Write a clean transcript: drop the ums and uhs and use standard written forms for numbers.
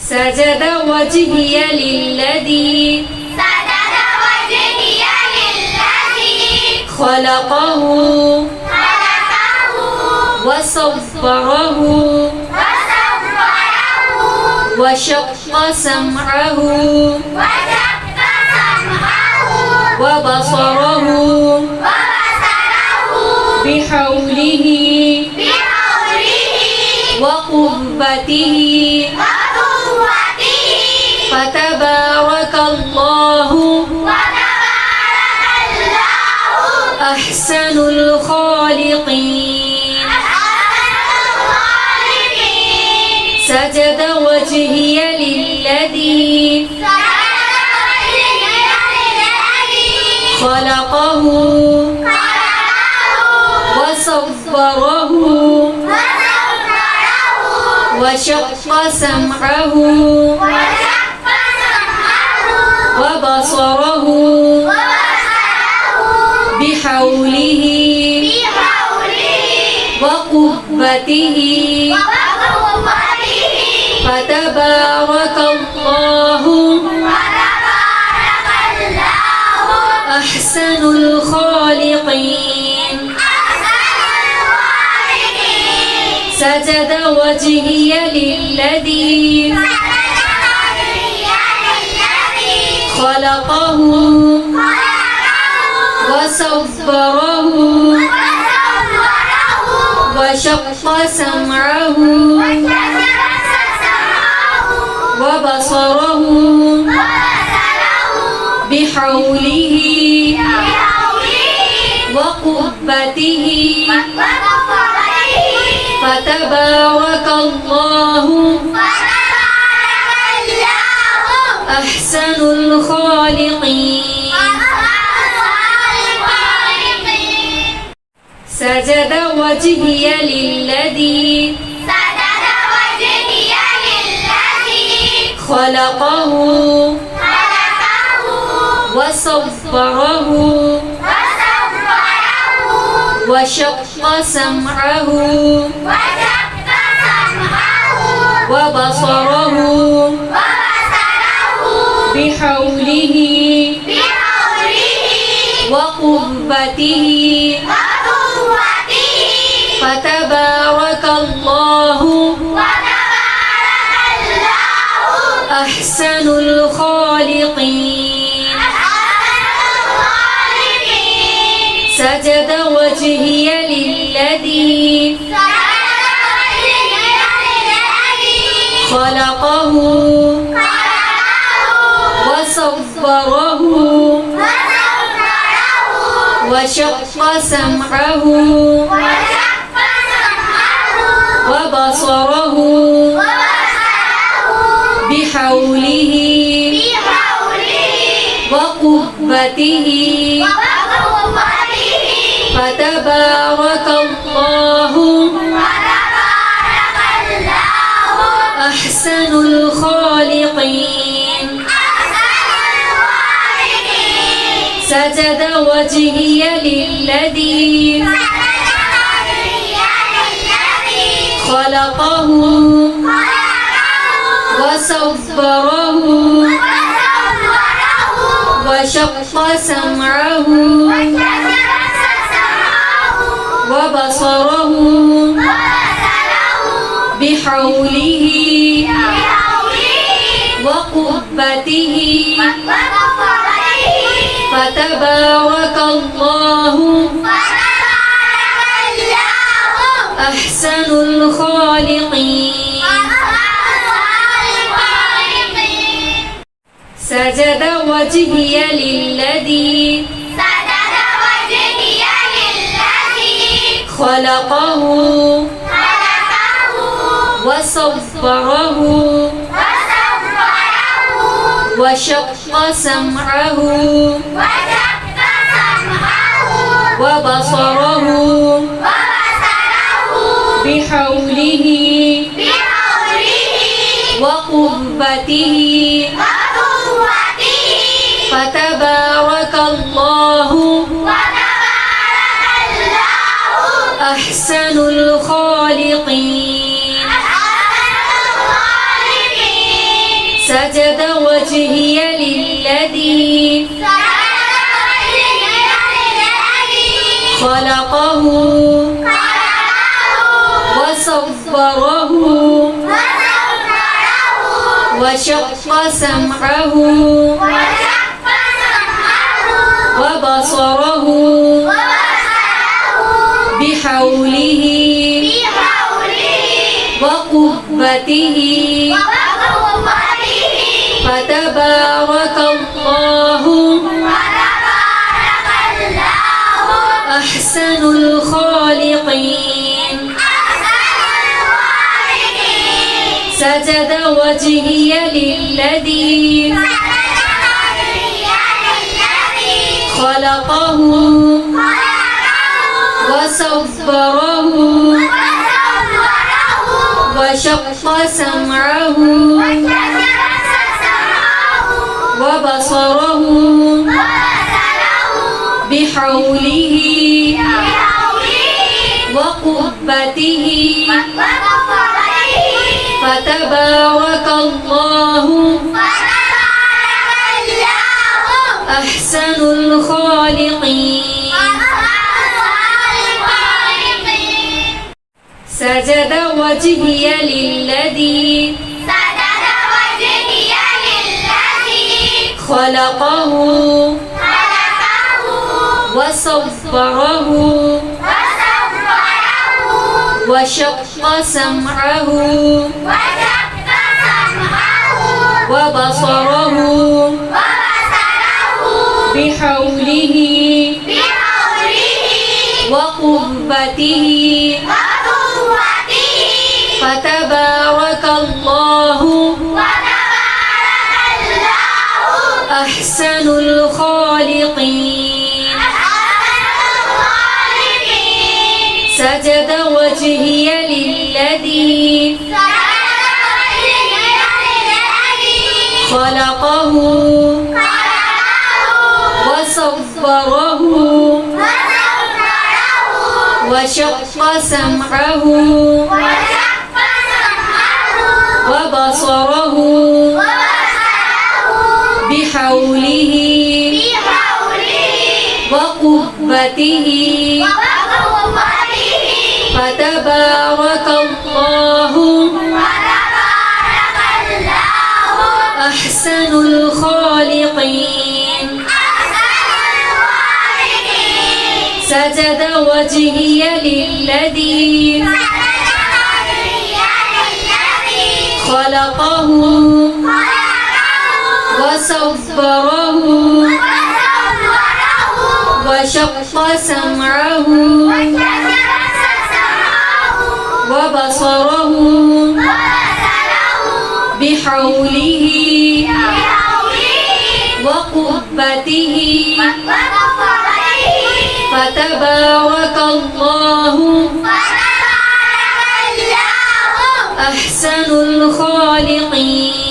سجد وجهي للذي خلقه وصوره وشق سمعه وبصره بحوله وقوته فتبارك الله أحسن الخالقين. سجد وجهي للذي خلقه وصوره وشق سمعه وبصره بحوله وقوته فتبارك الله أحسن الخالقين. سجد وجهي للذي خلقه وصوره وشق سمعه وبصره بحوله وقوته فتبارك الله أحسن الخالقين. سجد وجهي للذي خلقه وصوره وشق سمعه وبصره بحوله وقوته فتبارك الله أحسن الخالقين. سجد وجهي للذي خلقه وصوره وشق سمعه وبصره بحوله وقوته فتبارك الله أحسن الخالقين. سجد وجهي للذي خلقه وصوره وشق سمعه وبصره بحوله وقوته فتبارك الله أحسن الخالقين. سجد وجهي للذي خلقه وصوره وشق سمعه وبصره بحوله وقوته فتبارك الله أحسن الخالقين. سجد وجهي للذي خلقه وصوره وشق سمعه وبصره بحوله وقوته فتبارك الله أحسن الخالقين سجد وجهي للذي خلقه وصوره وشق سمعه وبصره بحوله وقوته فتبارك الله أحسن الخالقين سجد وجهي للذي خلقه وصوره وشق سمعه وبصره بحوله وقوته فتبارك الله أحسن الخالقين سجد وجهي للذي خلقه وصوره وشق سمعه وبصره بحوله وقوته فتبارك الله أحسن الخالقين سجد وجهي للذي خلقه وصوره وشق سمعه وبصره بحوله وقوته فتبارك الله أحسن الخالقين